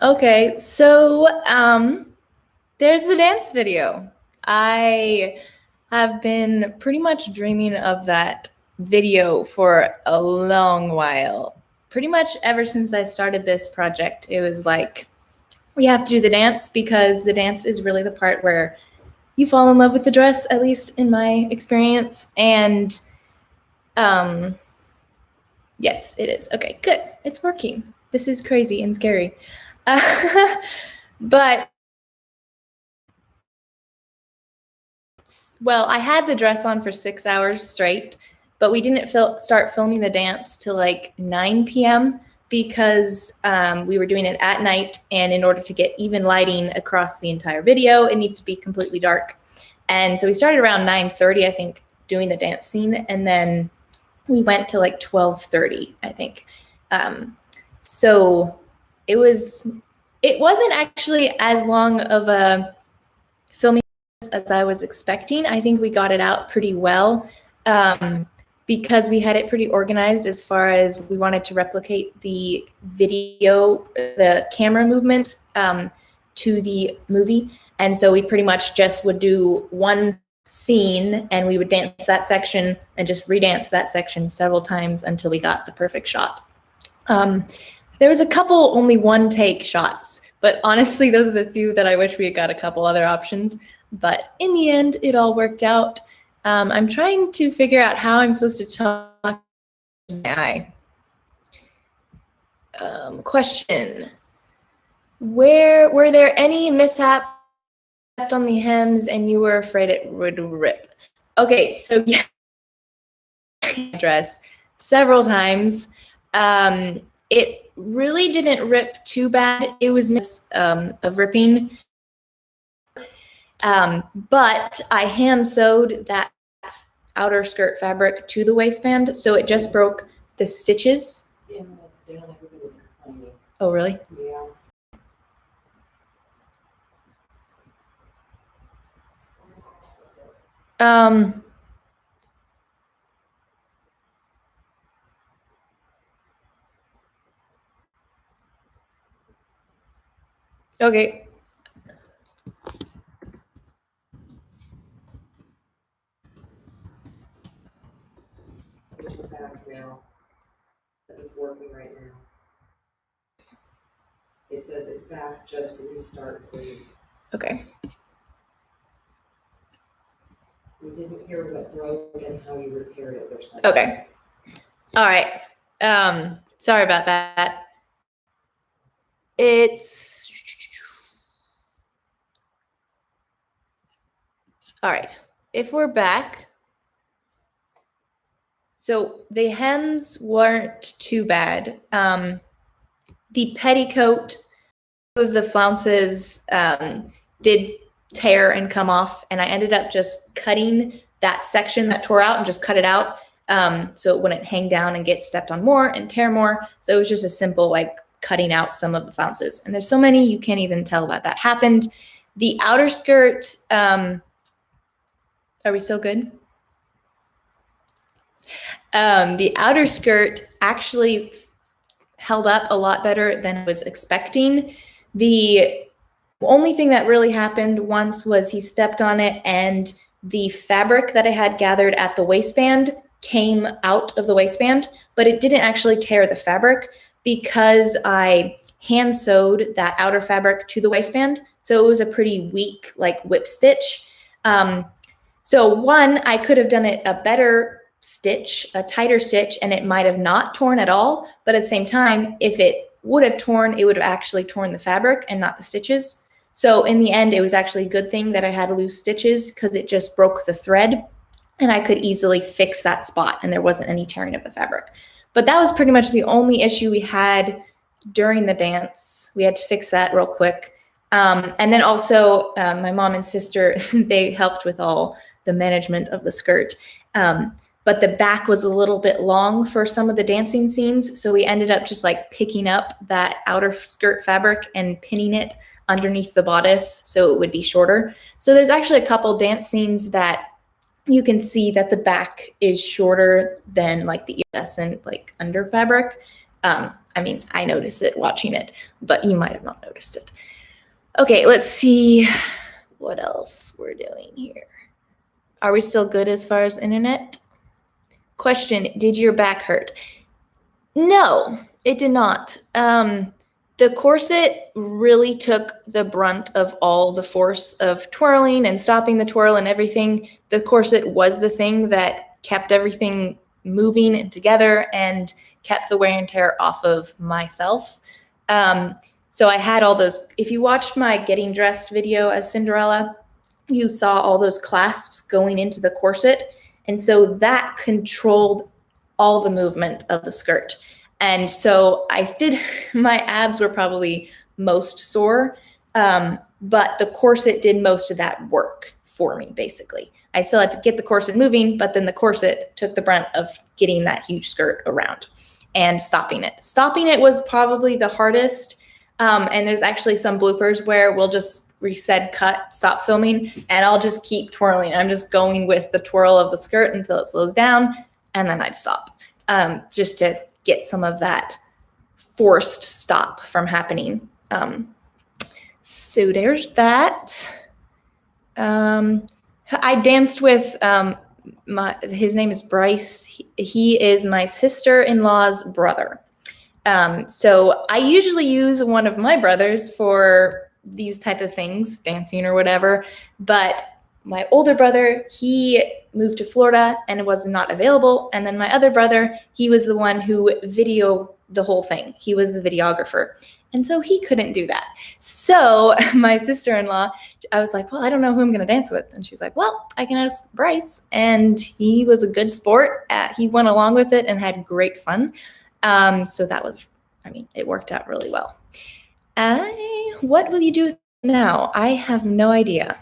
Okay, so there's the dance video. I have been pretty much dreaming of that video for a long while. Pretty much ever since I started this project, it was like, we have to do the dance because the dance is really the part where you fall in love with the dress, at least in my experience. And um, yes, it is. Okay, good. It's working. This is crazy and scary. But well, I had the dress on for 6 hours straight, but we didn't start filming the dance till like 9 p.m. because we were doing it at night, and in order to get even lighting across the entire video, it needs to be completely dark. And so we started around 9:30, I think, doing the dance scene, and then we went to like 12:30, I think. So it wasn't actually as long of a filming as I was expecting. I think we got it out pretty well because we had it pretty organized as far as we wanted to replicate the video, the camera movements to the movie. And so we pretty much just would do one scene and we would dance that section and just redance that section several times until we got the perfect shot. There was a couple only one take shots, but honestly, those are the few that I wish we had got a couple other options. But in the end, it all worked out. I'm trying to figure out how I'm supposed to talk to my eye. Question. Were there any mishaps on the hems and you were afraid it would rip? Okay, so yeah, dress several times. It really didn't rip too bad. It was of ripping. But I hand sewed that outer skirt fabric to the waistband, so it just broke the stitches. Yeah, when it's down, everybody's complaining. Oh, really? Yeah. Okay. Back now. It's working right now. It says it's back, just restart, please. Okay. We didn't hear what broke and how you repaired it or something. Okay. All right. Sorry about that. It's all right. If we're back, so the hems weren't too bad. The petticoat of the flounces did tear and come off, and I ended up just cutting that section that tore out and just cut it out so it wouldn't hang down and get stepped on more and tear more. So it was just a simple like cutting out some of the flounces, and there's so many you can't even tell that happened. The outer skirt, are we still good? The outer skirt actually held up a lot better than I was expecting. The only thing that really happened once was he stepped on it and the fabric that I had gathered at the waistband came out of the waistband, but it didn't actually tear the fabric because I hand sewed that outer fabric to the waistband. So it was a pretty weak like whip stitch. So one, I could have done it a better stitch, a tighter stitch, and it might have not torn at all. But at the same time, if it would have torn, it would have actually torn the fabric and not the stitches. So in the end, it was actually a good thing that I had loose stitches because it just broke the thread and I could easily fix that spot and there wasn't any tearing of the fabric. But that was pretty much the only issue we had during the dance. We had to fix that real quick. And then also my mom and sister, they helped with all the management of the skirt. But the back was a little bit long for some of the dancing scenes. So we ended up just like picking up that outer skirt fabric and pinning it underneath the bodice so it would be shorter. So there's actually a couple dance scenes that you can see that the back is shorter than like the iridescent like under fabric. I mean, I noticed it watching it, but you might have not noticed it. Okay, let's see what else we're doing here. Are we still good as far as internet? Question, did your back hurt? No, it did not. The corset really took the brunt of all the force of twirling and stopping the twirl and everything. The corset was the thing that kept everything moving and together and kept the wear and tear off of myself. So I had all those. If you watched my getting dressed video as Cinderella, you saw all those clasps going into the corset. And so that controlled all the movement of the skirt. And so my abs were probably most sore, but the corset did most of that work for me, basically. I still had to get the corset moving, but then the corset took the brunt of getting that huge skirt around and stopping it. Stopping it was probably the hardest. And there's actually some bloopers where we'll just reset, cut, stop filming, and I'll just keep twirling. I'm just going with the twirl of the skirt until it slows down, and then I'd stop, just to get some of that forced stop from happening. So there's that. I danced with his name is Bryce. He is my sister-in-law's brother. So I usually use one of my brothers for these type of things, dancing or whatever. But my older brother, he moved to Florida and was not available. And then my other brother, he was the one who videoed the whole thing. He was the videographer. And so he couldn't do that. So my sister-in-law, I was like, well, I don't know who I'm going to dance with. And she was like, well, I can ask Bryce. And he was a good sport. He went along with it and had great fun. So that was, it worked out really well. What will you do now? I have no idea.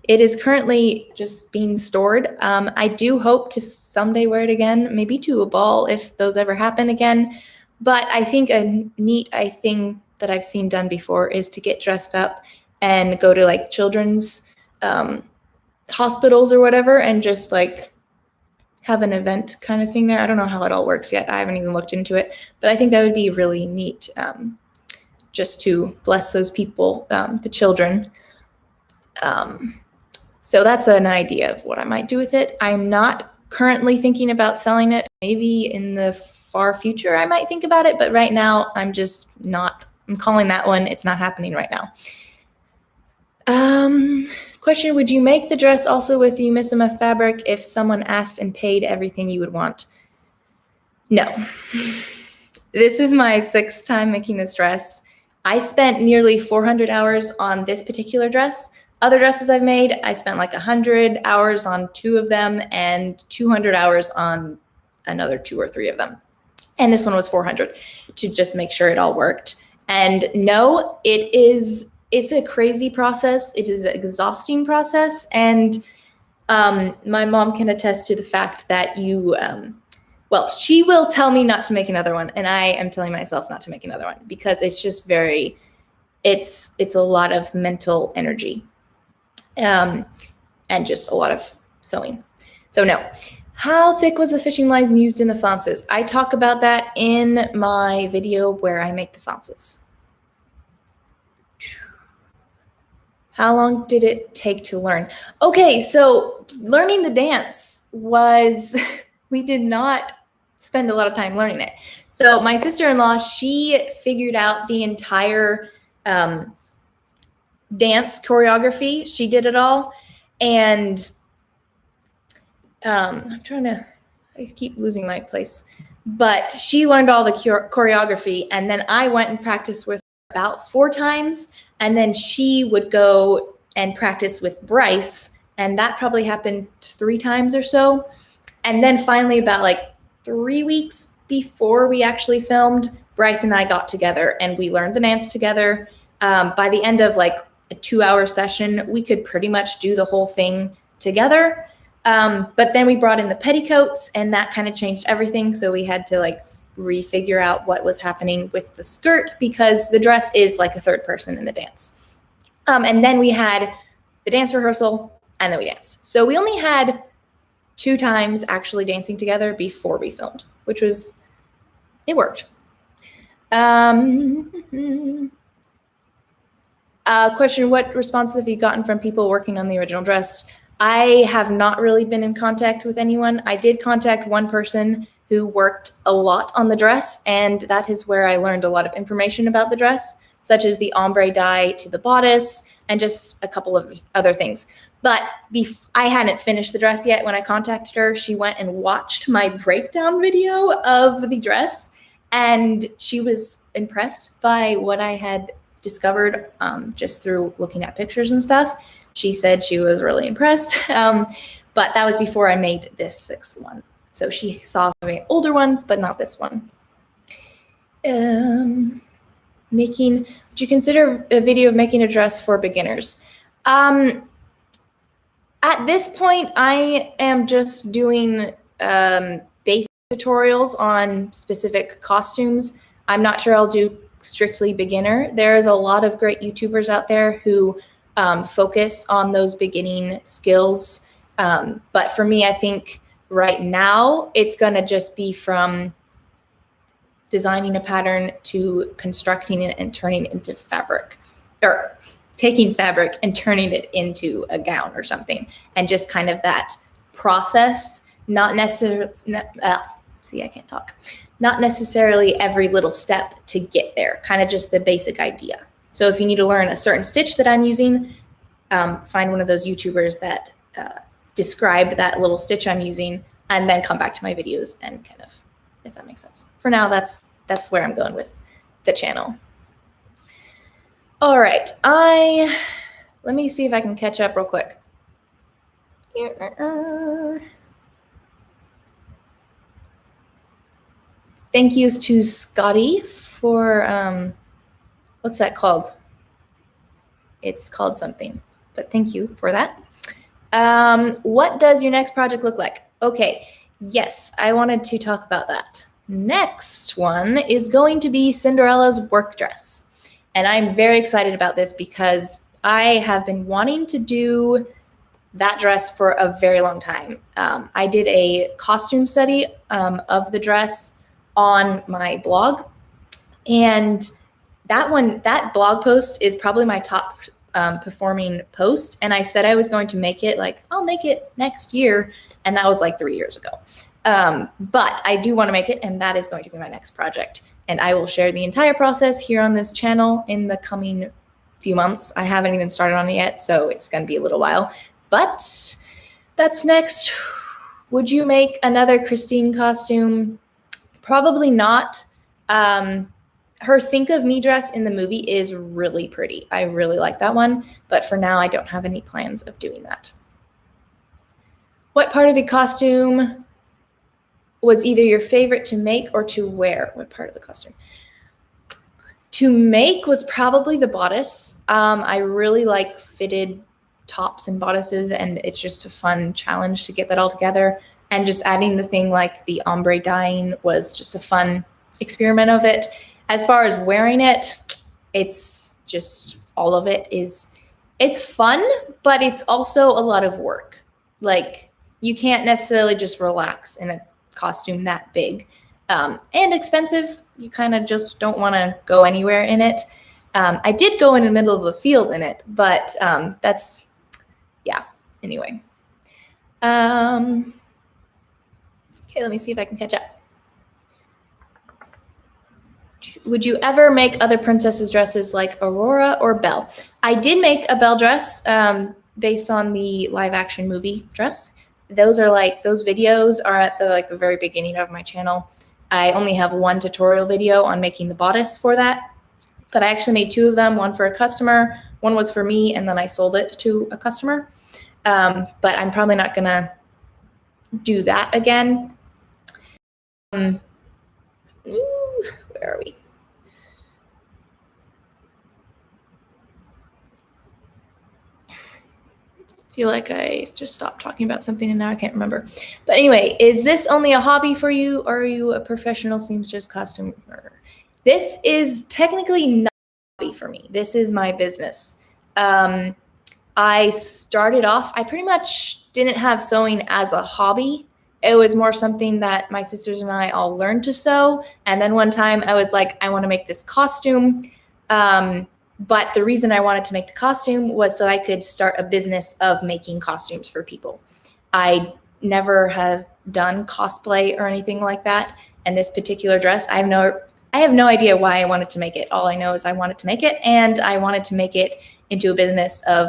It is currently just being stored. I do hope to someday wear it again, maybe to a ball if those ever happen again. But I think a neat thing that I've seen done before is to get dressed up and go to like children's hospitals or whatever and just like have an event kind of thing there. I don't know how it all works yet. I haven't even looked into it, but I think that would be really neat, just to bless those people, the children. So that's an idea of what I might do with it. I'm not currently thinking about selling it. Maybe in the far future I might think about it, but right now I'm just not. I'm calling that one. It's not happening right now. Question, would you make the dress also with Umissima fabric if someone asked and paid everything you would want? No. This is my 6th time making this dress. I spent nearly 400 hours on this particular dress. Other dresses I've made, I spent like 100 hours on 2 of them and 200 hours on another 2 or 3 of them. And this one was 400 to just make sure it all worked. And no, it's a crazy process. It is an exhausting process. And my mom can attest to the fact that she will tell me not to make another one. And I am telling myself not to make another one because it's just it's a lot of mental energy and just a lot of sewing. So no. How thick was the fishing line used in the flounces? I talk about that in my video where I make the flounces. How long did it take to learn? Okay, so learning the dance we did not spend a lot of time learning it. So my sister-in-law, she figured out the entire dance choreography. She did it all. And I keep losing my place. But she learned all the choreography. And then I went and practiced with her about 4 times. And then she would go and practice with Bryce. And that probably happened 3 times or so. And then finally, about like 3 weeks before we actually filmed, Bryce and I got together and we learned the dance together. By the end of like a 2-hour session, we could pretty much do the whole thing together. But then we brought in the petticoats and that kind of changed everything. So we had to like refigure out what was happening with the skirt because the dress is like a 3rd person in the dance. And then we had the dance rehearsal and then we danced. So we only had 2 times actually dancing together before we filmed, which was it worked. Question, what responses have you gotten from people working on the original dress? I have not really been in contact with anyone. I did contact one person who worked a lot on the dress, and that is where I learned a lot of information about the dress, such as the ombre dye to the bodice and just a couple of other things. But I hadn't finished the dress yet when I contacted her. She went and watched my breakdown video of the dress, and she was impressed by what I had discovered just through looking at pictures and stuff. She said she was really impressed, but that was before I made this 6th one. So she saw some older ones, but not this one. Would you consider a video of making a dress for beginners? At this point, I am just doing basic tutorials on specific costumes. I'm not sure I'll do strictly beginner. There's a lot of great YouTubers out there who focus on those beginning skills. But for me, I think right now it's going to just be from designing a pattern to constructing it and turning it into fabric, or taking fabric and turning it into a gown or something. And just kind of that process, not necessarily, not necessarily every little step to get there, kind of just the basic idea. So if you need to learn a certain stitch that I'm using, find one of those YouTubers that describe that little stitch I'm using, and then come back to my videos and kind of, if that makes sense. For now, that's where I'm going with the channel. All right, let me see if I can catch up real quick. Thank yous to Scotty for, what's that called? It's called something, but thank you for that. What does your next project look like? Okay, yes, I wanted to talk about that. Next one is going to be Cinderella's work dress. And I'm very excited about this because I have been wanting to do that dress for a very long time. I did a costume study of the dress on my blog, and that blog post is probably my top performing post. And I said I was going to make it, like, I'll make it next year. And that was like 3 years ago. But I do want to make it, and that is going to be my next project. And I will share the entire process here on this channel in the coming few months. I haven't even started on it yet, so it's going to be a little while. But that's next. Would you make another Christine costume? Probably not. Her Think of Me dress in the movie is really pretty. I really like that one. But for now, I don't have any plans of doing that. What part of the costume was either your favorite to make or to wear? What part of the costume? To make was probably the bodice. I really like fitted tops and bodices, and it's just a fun challenge to get that all together. And just adding the thing like the ombre dyeing was just a fun experiment of it. As far as wearing it, it's just all of it it's fun, but it's also a lot of work. Like, you can't necessarily just relax in a costume that big and expensive. You kind of just don't want to go anywhere in it. I did go in the middle of the field in it, but that's, yeah, anyway. Okay, let me see if I can catch up. Would you ever make other princesses' dresses like Aurora or Belle? I did make a Belle dress based on the live action movie dress. Those videos are at the very beginning of my channel. I only have one tutorial video on making the bodice for that, but I actually made 2 of them, one for a customer, one was for me, and then I sold it to a customer. But I'm probably not gonna do that again. Where are we? Feel like I just stopped talking about something and now I can't remember. But anyway, is this only a hobby for you, or are you a professional seamstress costumer? This is technically not a hobby for me. This is my business. I started off, I pretty much didn't have sewing as a hobby it was more something that my sisters and I all learned to sew. And then one time I was like, I want to make this costume. But the reason I wanted to make the costume was so I could start a business of making costumes for people. I never have done cosplay or anything like that. And this particular dress, I have no idea why I wanted to make it. All I know is I wanted to make it, and I wanted to make it into a business of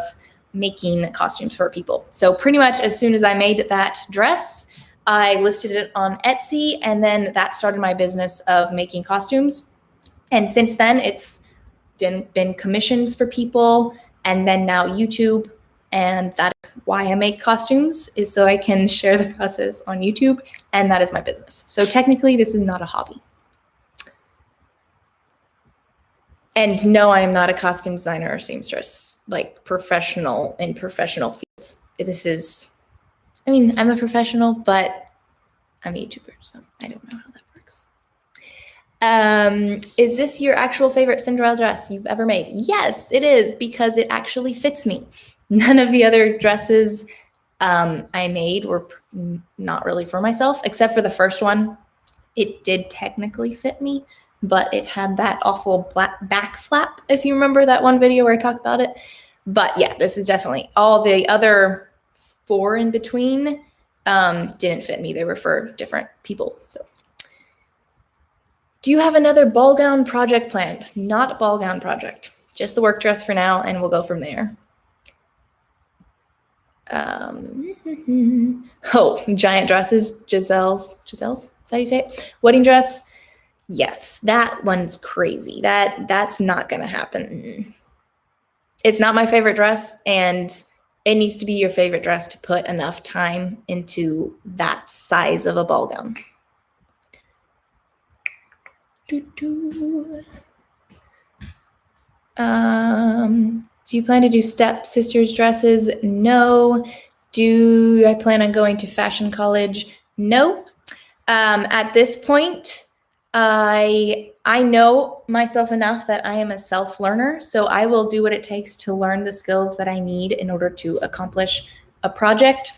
making costumes for people. So pretty much as soon as I made that dress, I listed it on Etsy, and then that started my business of making costumes. And since then, it's been commissions for people, and then now YouTube. And that's why I make costumes, is so I can share the process on YouTube, and that is my business. So technically, this is not a hobby. And no, I am not a costume designer or seamstress, like professional in professional fields. This is, I mean, I'm a professional, but I'm a YouTuber, so I don't know how that works. Is this your actual favorite Cinderella dress you've ever made? Yes, it is, because it actually fits me. None of the other dresses I made were not really for myself, except for the first one. It did technically fit me, but it had that awful back flap, if you remember that one video where I talked about it. But yeah, this is definitely, all the other 4 in between didn't fit me. They were for different people. So, do you have another ball gown project planned? Not a ball gown project, just the work dress for now, and we'll go from there. Oh, giant dresses, Giselle's, is that how you say it? Wedding dress. Yes, that one's crazy. That's not gonna happen. It's not my favorite dress, and it needs to be your favorite dress to put enough time into that size of a ball gown. Do you plan to do stepsisters dresses? No. Do I plan on going to fashion college? No. At this point, I know myself enough that I am a self-learner, so I will do what it takes to learn the skills that I need in order to accomplish a project.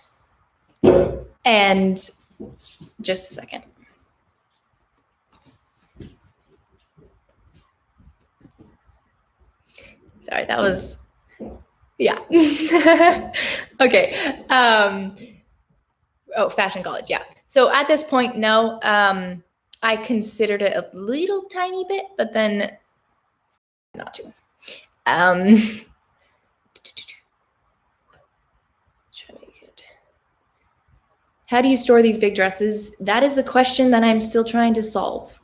And just a second. Sorry, that was, yeah. Okay. Oh, fashion college, yeah. So at this point, no. I considered it a little tiny bit, but then not too. How do you store these big dresses? That is a question that I'm still trying to solve.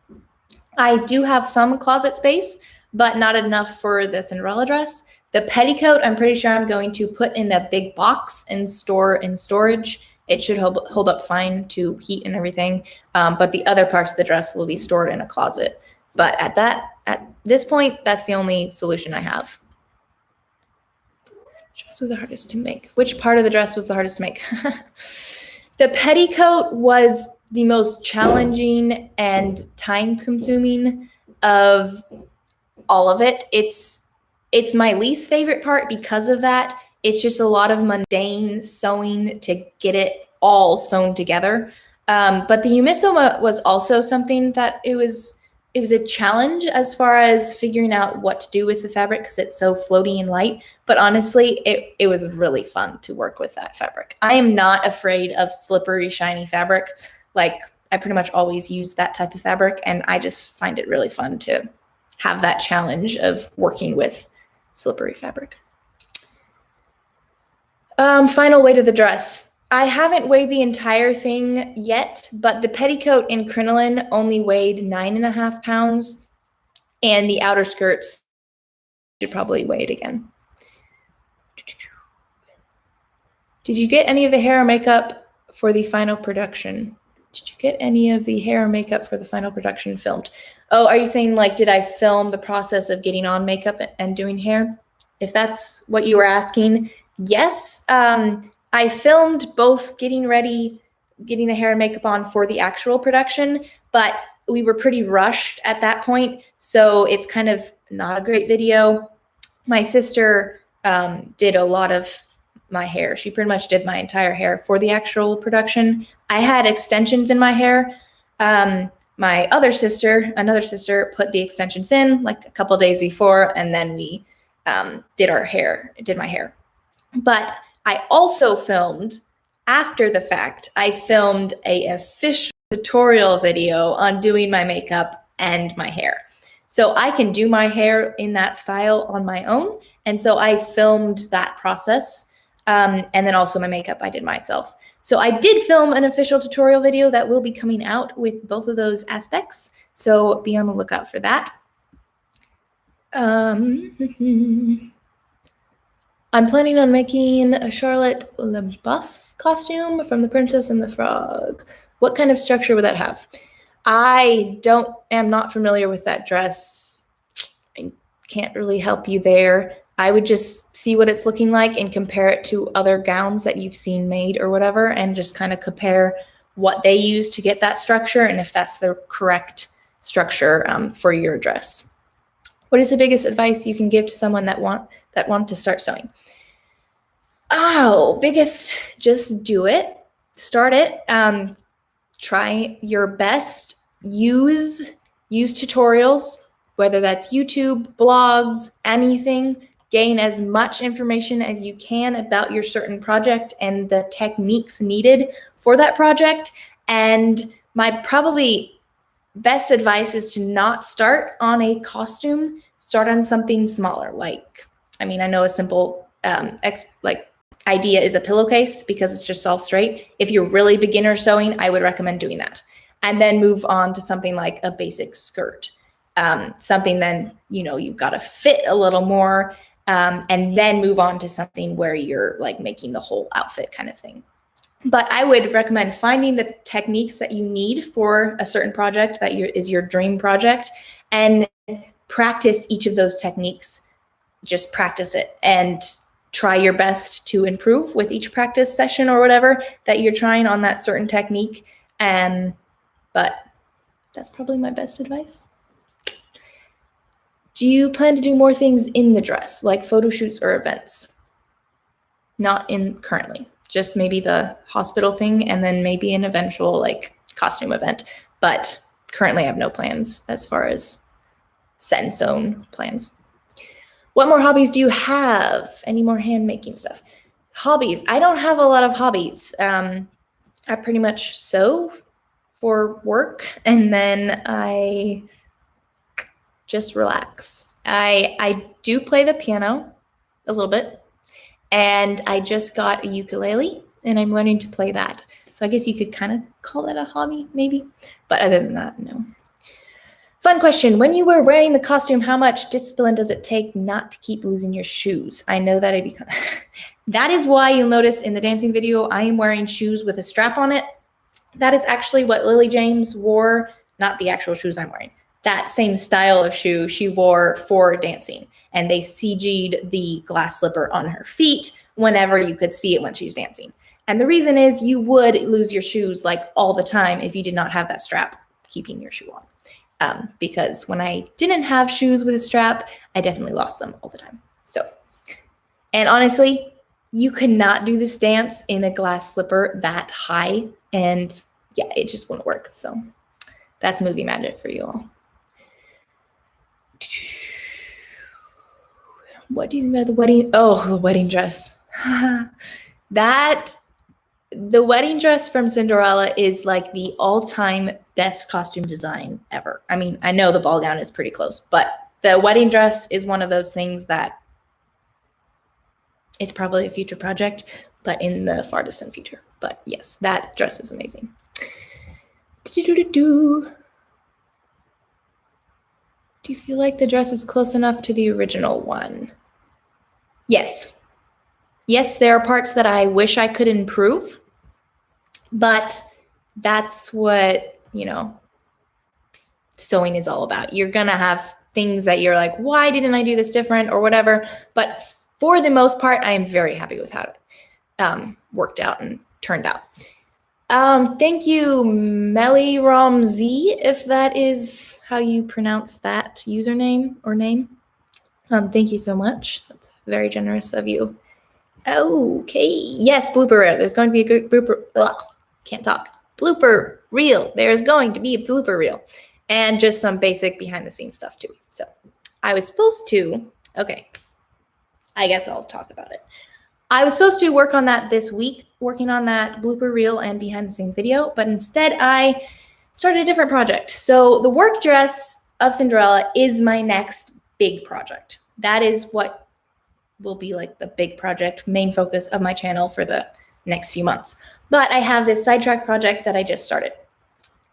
I do have some closet space, but not enough for the Cinderella dress. The petticoat, I'm pretty sure I'm going to put in a big box and store in storage. It should hold up fine to heat and everything. But the other parts of the dress will be stored in a closet. But at this point, that's the only solution I have. Dress was the hardest to make. Which part of the dress was the hardest to make? The petticoat was the most challenging and time-consuming of all of it. It's my least favorite part because of that. It's just a lot of mundane sewing to get it all sewn together. But the Yumisoma was also something that it was a challenge as far as figuring out what to do with the fabric because it's so floaty and light. But honestly, it was really fun to work with that fabric. I am not afraid of slippery, shiny fabric. Like, I pretty much always use that type of fabric, and I just find it really fun to have that challenge of working with slippery fabric. Final weight of the dress. I haven't weighed the entire thing yet, but the petticoat in crinoline only weighed 9.5 pounds, and the outer skirts should probably weigh it again. Did you get any of the hair or makeup for the final production? Did you get any of the hair or makeup for the final production filmed? Oh, are you saying, like, did I film the process of getting on makeup and doing hair? If that's what you were asking, yes. I filmed both getting ready, getting the hair and makeup on for the actual production, but we were pretty rushed at that point, so it's kind of not a great video. My sister did a lot of my hair. She pretty much did my entire hair for the actual production. I had extensions in my hair. My another sister, put the extensions in like a couple days before, and then we did my hair. But I also filmed after the fact. I filmed a official tutorial video on doing my makeup and my hair. So I can do my hair in that style on my own. And so I filmed that process. And then also my makeup I did myself. So I did film an official tutorial video that will be coming out with both of those aspects. So be on the lookout for that. I'm planning on making a Charlotte LeBoeuf costume from The Princess and the Frog. What kind of structure would that have? I am not familiar with that dress. I can't really help you there. I would just see what it's looking like and compare it to other gowns that you've seen made or whatever, and just kind of compare what they use to get that structure and if that's the correct structure for your dress. What is the biggest advice you can give to someone that want to start sewing? Oh, biggest, just do it. Start it. Try your best. Use tutorials, whether that's YouTube, blogs, anything. Gain as much information as you can about your certain project and the techniques needed for that project. And my probably best advice is to not start on a costume. Start on something smaller. I know a simple idea is a pillowcase because it's just all straight. If you're really beginner sewing, I would recommend doing that. And then move on to something like a basic skirt. Something then, you've got to fit a little more. And then move on to something where you're like making the whole outfit kind of thing. But I would recommend finding the techniques that you need for a certain project that is your dream project, and practice each of those techniques. Just practice it and try your best to improve with each practice session or whatever that you're trying on that certain technique. But that's probably my best advice. Do you plan to do more things in the dress, like photo shoots or events? Not currently, just maybe the hospital thing and then maybe an eventual costume event. But currently I have no plans as far as set in stone plans. What more hobbies do you have? Any more hand making stuff? Hobbies. I don't have a lot of hobbies. I pretty much sew for work, and then I just relax. I do play the piano a little bit, and I just got a ukulele, and I'm learning to play that. So I guess you could kind of call that a hobby, maybe. But other than that, no. Fun question. When you were wearing the costume, how much discipline does it take not to keep losing your shoes? I know that that is why you'll notice in the dancing video, I am wearing shoes with a strap on it. That is actually what Lily James wore, not the actual shoes I'm wearing. That same style of shoe she wore for dancing. And they CG'd the glass slipper on her feet whenever you could see it when she's dancing. And the reason is you would lose your shoes all the time if you did not have that strap keeping your shoe on. Because when I didn't have shoes with a strap, I definitely lost them all the time. And honestly, you could not do this dance in a glass slipper that high. And yeah, it just wouldn't work. So that's movie magic for you all. What do you think about the wedding? Oh, the wedding dress. The wedding dress from Cinderella is the all-time best costume design ever. I know the ball gown is pretty close, but the wedding dress is one of those things that it's probably a future project, but in the far distant future. But yes, that dress is amazing. Do you feel like the dress is close enough to the original one? Yes. Yes, there are parts that I wish I could improve, but that's what, sewing is all about. You're going to have things that you're like, why didn't I do this different or whatever? But for the most part, I am very happy with how it worked out and turned out. Thank you, Melly Rom Z, if that is how you pronounce that username or name. Thank you so much. That's very generous of you. Okay. Yes, blooper reel. There's going to be a good blooper. Ugh, can't talk. Blooper reel. There's going to be a blooper reel. And just some basic behind the scenes stuff too. So I was supposed to, okay, I guess I'll talk about it. I was supposed to work on that this week, working on that blooper reel and behind the scenes video, but instead I started a different project. So the work dress of Cinderella is my next big project. That is what will be like the big project, main focus of my channel for the next few months. But I have this sidetrack project that I just started.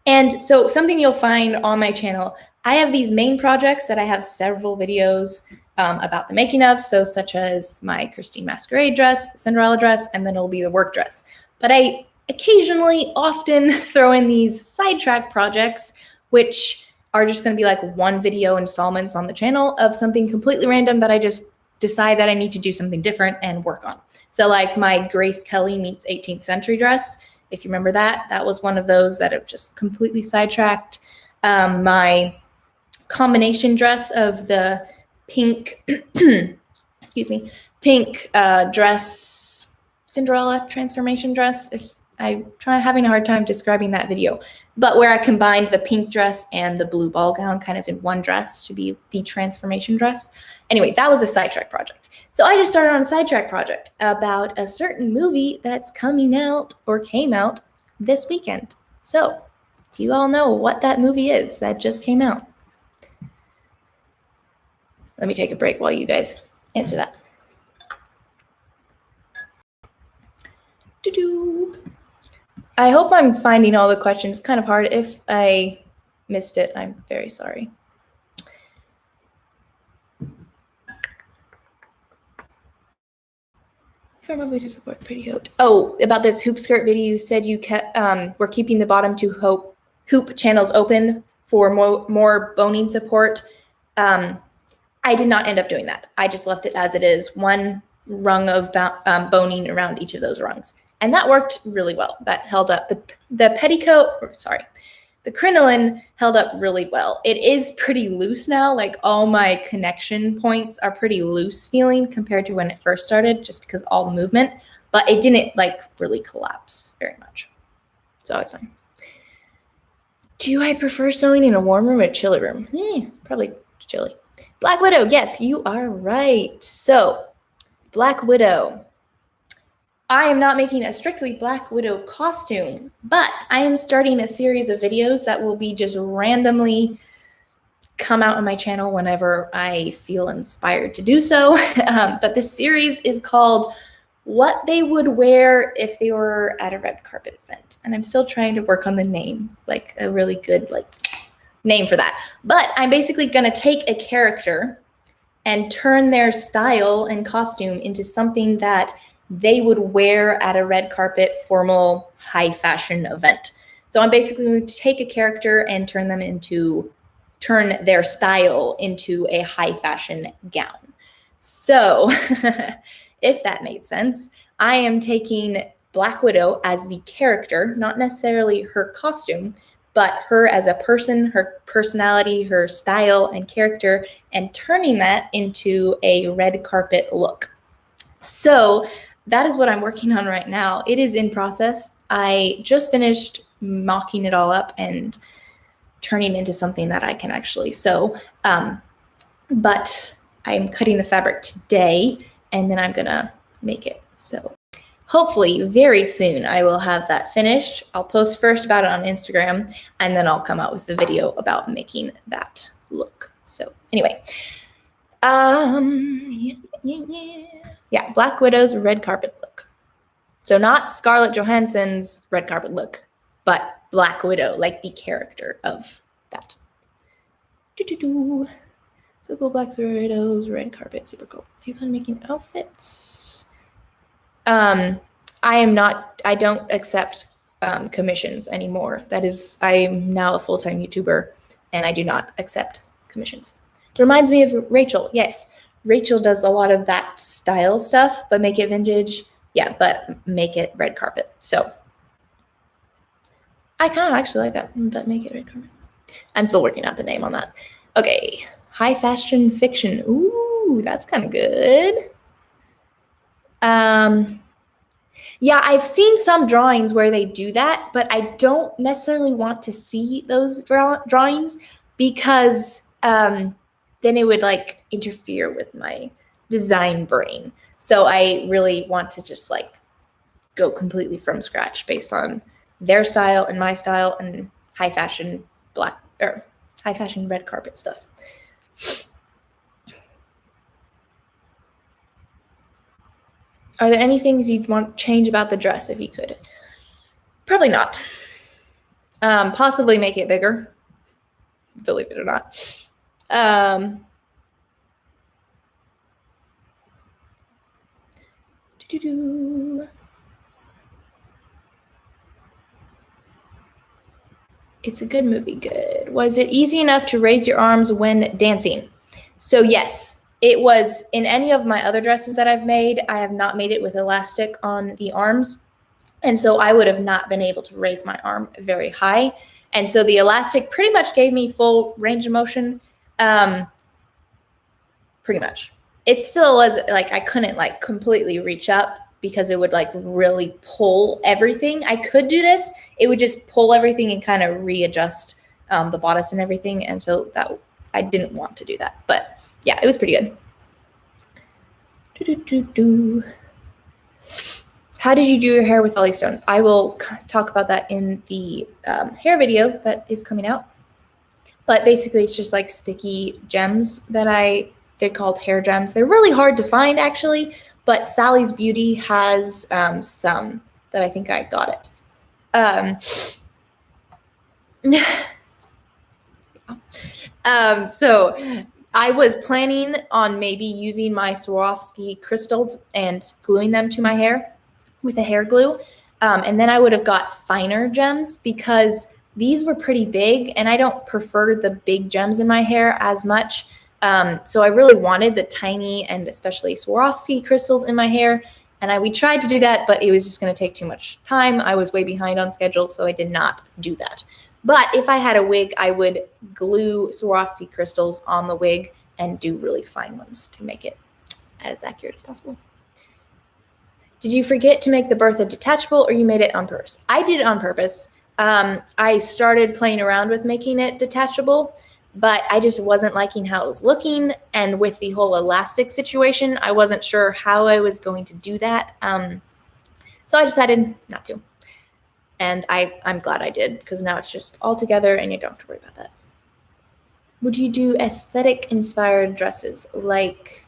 And so something you'll find on my channel, I have these main projects that I have several videos about the making of, so such as my Christine Masquerade dress, the Cinderella dress, and then it'll be the work dress. But I occasionally often throw in these sidetrack projects, which are just going to be like one video installments on the channel of something completely random that I just decide that I need to do something different and work on. So like my Grace Kelly meets 18th century dress, if you remember that, that was one of those that have just completely sidetracked. My combination dress of the pink, excuse me, pink dress, Cinderella transformation dress. If I'm having a hard time describing that video, but where I combined the pink dress and the blue ball gown kind of in one dress to be the transformation dress. Anyway, that was a sidetrack project. So I just started on a sidetrack project about a certain movie that's coming out or came out this weekend. So do you all know what that movie is that just came out? Let me take a break while you guys answer that. Doo-doo. I hope I'm finding all the questions. It's kind of hard. If I missed it, I'm very sorry. If I remember to support petticoat. Oh, about this hoop skirt video, you said you kept we're keeping the bottom two hoop channels open for more boning support. I did not end up doing that. I just left it as it is, one rung of boning around each of those rungs. And that worked really well. That held up. The petticoat, the crinoline held up really well. It is pretty loose now. Like all my connection points are pretty loose feeling compared to when it first started, just because of all the movement. But it didn't like really collapse very much. So it's fine. Do I prefer sewing in a warm room or chilly room? Probably chilly. Black Widow. Yes, you are right. So Black Widow. I am not making a strictly Black Widow costume, but I am starting a series of videos that will be just randomly come out on my channel whenever I feel inspired to do so. But this series is called What They Would Wear If They Were at a Red Carpet Event. And I'm still trying to work on the name, like a really good name for that. But I'm basically going to take a character and turn their style and costume into something that they would wear at a red carpet formal high fashion event. So I'm basically going to take a character and turn their style into a high fashion gown. So if that made sense, I am taking Black Widow as the character, not necessarily her costume, but her as a person, her personality, her style and character, and turning that into a red carpet look. So that is what I'm working on right now. It is in process. I just finished mocking it all up and turning into something that I can actually sew. But I'm cutting the fabric today, and then I'm gonna make it. So hopefully very soon I will have that finished. I'll post first about it on Instagram, and then I'll come out with the video about making that look. So anyway, yeah, Black Widow's red carpet look. So not Scarlett Johansson's red carpet look, but Black Widow, like the character of that. So cool, Black Widows, red carpet, super cool. Do you plan on making outfits? I don't accept commissions anymore. I'm now a full-time YouTuber, and I do not accept commissions. Reminds me of Rachel. Yes, Rachel does a lot of that style stuff, but make it vintage. Yeah, but make it red carpet. So I kind of actually like that, but make it red carpet. I'm still working out the name on that. Okay, high fashion fiction. Ooh, that's kind of good. Yeah, I've seen some drawings where they do that, but I don't necessarily want to see those drawings because then it would like interfere with my design brain. So I really want to just like go completely from scratch based on their style and my style and high fashion black or high fashion red carpet stuff. Are there any things you'd want to change about the dress if you could? Probably not. Possibly make it bigger, believe it or not. It's a good movie. Good. Was it easy enough to raise your arms when dancing? So yes, it was. In any of my other dresses that I've made, I have not made it with elastic on the arms. And so I would have not been able to raise my arm very high. And so the elastic pretty much gave me full range of motion. Pretty much. It still was like I couldn't like completely reach up because it would like really pull everything. I could do this. It would just pull everything and kind of readjust the bodice and everything. And so that I didn't want to do that. But yeah, it was pretty good. How did you do your hair with all these stones? I will talk about that in the hair video that is coming out. But basically, it's just like sticky gems that they're called hair gems. They're really hard to find, actually. But Sally's Beauty has some that I think I got it. So I was planning on maybe using my Swarovski crystals and gluing them to my hair with a hair glue. And then I would have got finer gems because these were pretty big and I don't prefer the big gems in my hair as much. So I really wanted the tiny and especially Swarovski crystals in my hair. And we tried to do that, but it was just going to take too much time. I was way behind on schedule, so I did not do that. But if I had a wig, I would glue Swarovski crystals on the wig and do really fine ones to make it as accurate as possible. Did you forget to make the Bertha detachable or you made it on purpose? I did it on purpose. I started playing around with making it detachable, but I just wasn't liking how it was looking. And with the whole elastic situation, I wasn't sure how I was going to do that. So I decided not to. And I'm glad I did because now it's just all together and you don't have to worry about that. Would you do aesthetic inspired dresses like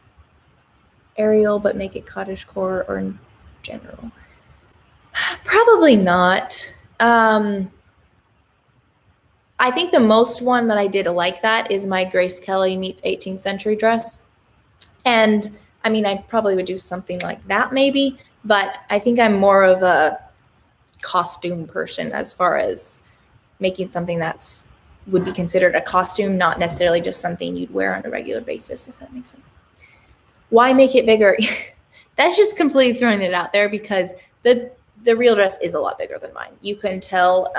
Ariel but make it cottagecore or in general? Probably not. I think the most one that I did like that is my Grace Kelly meets 18th century dress. And I mean, I probably would do something like that maybe, but I think I'm more of a costume person as far as making something that's would be considered a costume, not necessarily just something you'd wear on a regular basis, if that makes sense. Why make it bigger? That's just completely throwing it out there because the real dress is a lot bigger than mine. You can tell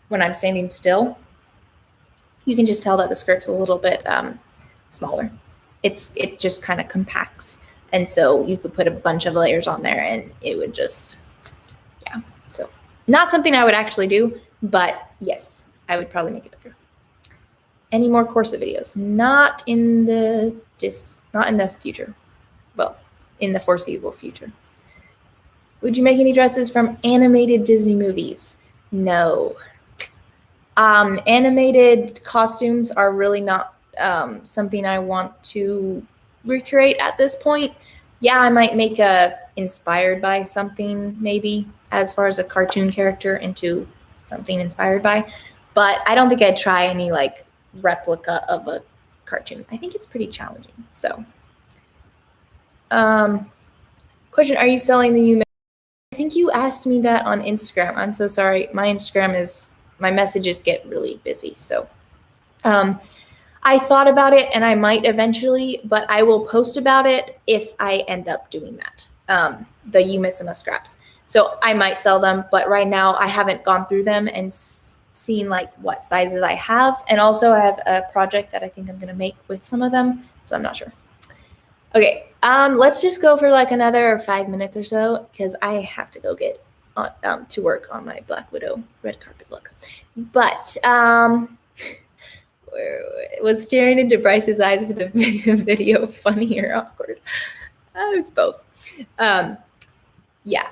when I'm standing still, you can just tell that the skirt's a little bit smaller. It just kind of compacts. And so you could put a bunch of layers on there and it would just, yeah. So not something I would actually do, but yes, I would probably make it bigger. Any more corset videos? Not in the future. Well, in the foreseeable future. Would you make any dresses from animated Disney movies? No. Animated costumes are really not something I want to recreate at this point. Yeah, I might make inspired by something maybe as far as a cartoon character into something inspired by, but I don't think I'd try any like replica of a cartoon. I think it's pretty challenging. So, question, are you selling the I think you asked me that on Instagram. I'm so sorry. My messages get really busy. So I thought about it and I might eventually, but I will post about it if I end up doing that. The You Miss Emma scraps. So I might sell them, but right now I haven't gone through them and seen like what sizes I have. And also I have a project that I think I'm going to make with some of them. So I'm not sure. Okay, let's just go for like another 5 minutes or so because I have to go get to work on my Black Widow red carpet look. But was staring into Bryce's eyes for the video funny or awkward? It's both. Yeah,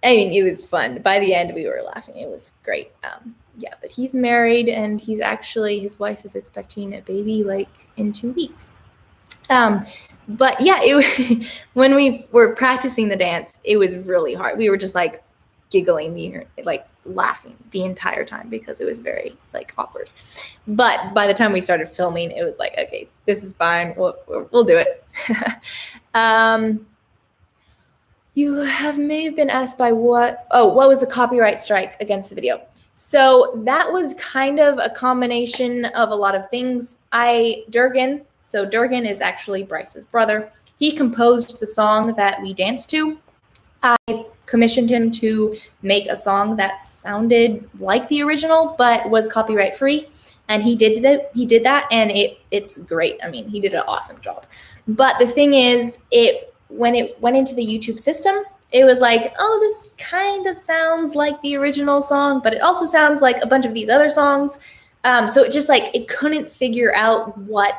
I mean, it was fun. By the end, we were laughing. It was great. Yeah, but he's married and his wife is expecting a baby like in 2 weeks. But yeah, when we were practicing the dance, it was really hard. We were just like giggling, like laughing the entire time because it was very like awkward. But by the time we started filming, it was like, okay, this is fine. We'll do it. You may have been asked by what was the copyright strike against the video? So that was kind of a combination of a lot of things. Durgan is actually Bryce's brother. He composed the song that we danced to. I commissioned him to make a song that sounded like the original, but was copyright free. And he did that, and it's great. I mean, he did an awesome job. But the thing is, when it went into the YouTube system, it was like, oh, this kind of sounds like the original song, but it also sounds like a bunch of these other songs. So it just like, it couldn't figure out what,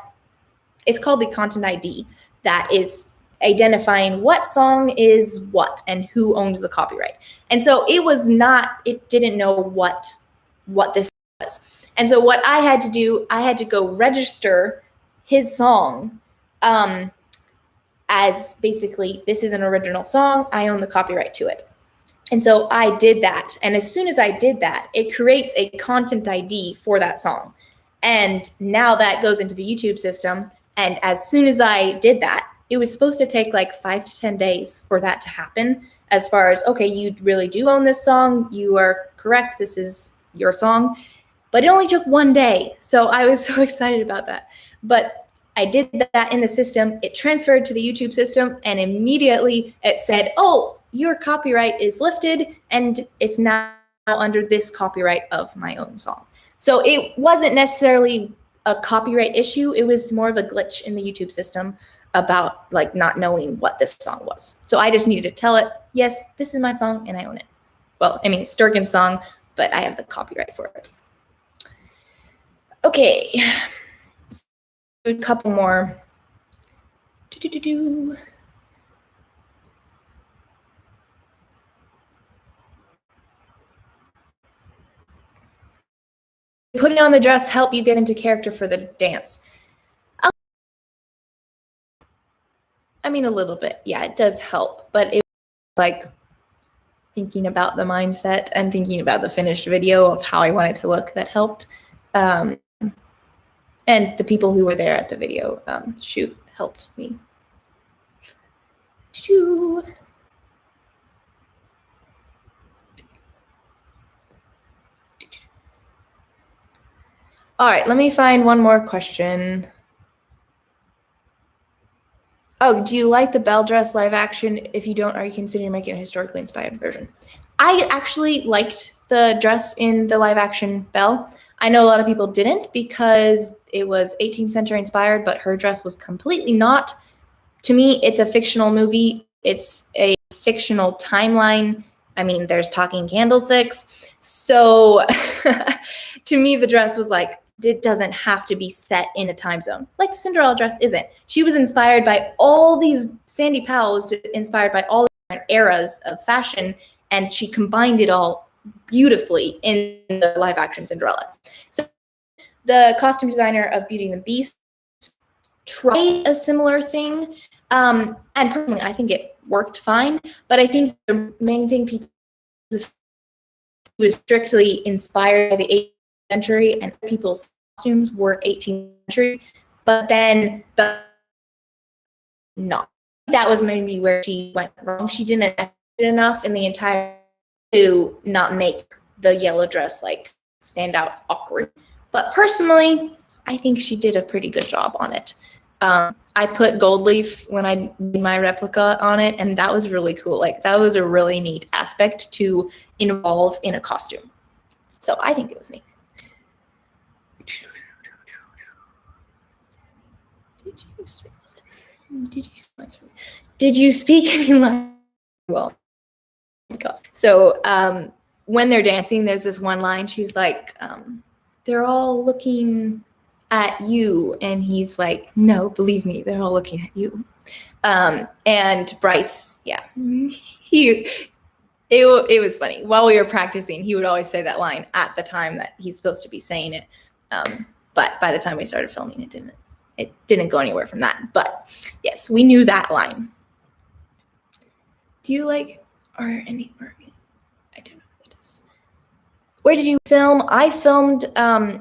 it's called the content ID, that is identifying what song is what and who owns the copyright. And so it didn't know what this was. And so what I had to do, I had to go register his song, as basically, this is an original song, I own the copyright to it. And so I did that. And as soon as I did that, it creates a content ID for that song. And now that goes into the YouTube system. And as soon as I did that, it was supposed to take like 5 to 10 days for that to happen. As far as, okay, you really do own this song. You are correct. This is your song. But it only took 1 day. So I was so excited about that. But I did that in the system. It transferred to the YouTube system, and immediately it said, oh, your copyright is lifted, and it's now under this copyright of my own song. So it wasn't necessarily a copyright issue. It was more of a glitch in the YouTube system about like not knowing what this song was. So I just needed to tell it, yes, this is my song and I own it. Well, I mean, it's Durgan's song, but I have the copyright for it. Okay. A couple more. Putting on the dress help you get into character for the dance? I mean, a little bit. Yeah, it does help, but it like thinking about the mindset and thinking about the finished video of how I want it to look that helped. And the people who were there at the video shoot helped me. All right, let me find one more question. Oh, do you like the Belle dress live action? If you don't, are you considering making a historically inspired version? I actually liked the dress in the live action Belle. I know a lot of people didn't because it was 18th century inspired, but her dress was completely not. To me, it's a fictional movie. It's a fictional timeline. I mean, there's talking candlesticks. So to me, the dress was like, it doesn't have to be set in a time zone. Like the Cinderella dress isn't. She was inspired by all these, Sandy Powell was inspired by all different eras of fashion, and she combined it all beautifully in the live action Cinderella. So the costume designer of Beauty and the Beast tried a similar thing. And personally, I think it worked fine. But I think the main thing people was strictly inspired by the 18th century, and people's costumes were 18th century. But then not. That was maybe where she went wrong. She didn't do enough in the entire to not make the yellow dress like stand out awkward. But personally, I think she did a pretty good job on it. I put gold leaf when I did my replica on it, and that was really cool. Like that was a really neat aspect to involve in a costume. So I think it was neat. Did you speak any language? Well, so when they're dancing, there's this one line. She's like, they're all looking at you. And he's like, no, believe me, they're all looking at you. And Bryce, yeah, it was funny. While we were practicing, he would always say that line at the time that he's supposed to be saying it. But by the time we started filming, it didn't go anywhere from that. But yes, we knew that line. Do you like, or any, or I don't know what that is. Where did you film?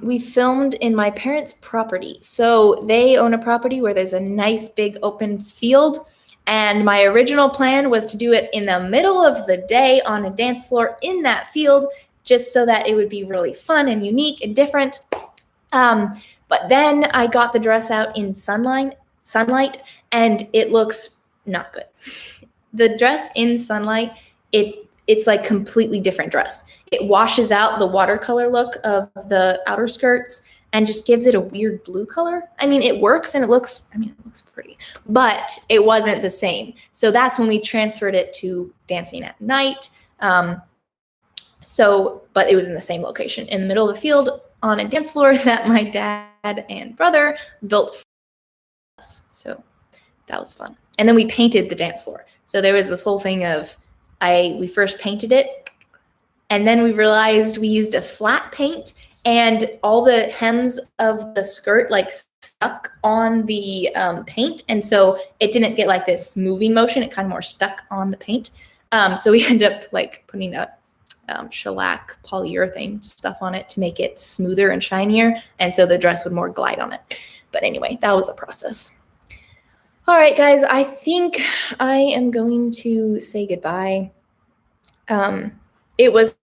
We filmed in my parents' property. So they own a property where there's a nice big open field. And my original plan was to do it in the middle of the day on a dance floor in that field, just so that it would be really fun and unique and different. But then I got the dress out in sunlight, and it looks not good. The dress in sunlight, it's like completely different dress. It washes out the watercolor look of the outer skirts and just gives it a weird blue color. I mean, it works and it looks pretty, but it wasn't the same. So that's when we transferred it to dancing at night. But it was in the same location in the middle of the field on a dance floor that my dad and brother built for us. So that was fun. And then we painted the dance floor. So there was this whole thing of we first painted it, and then we realized we used a flat paint, and all the hems of the skirt like stuck on the paint, and so it didn't get like this moving motion. It kind of more stuck on the paint. So we ended up like putting a shellac polyurethane stuff on it to make it smoother and shinier, and so the dress would more glide on it. But anyway, that was a process. All right, guys, I think I am going to say goodbye. It was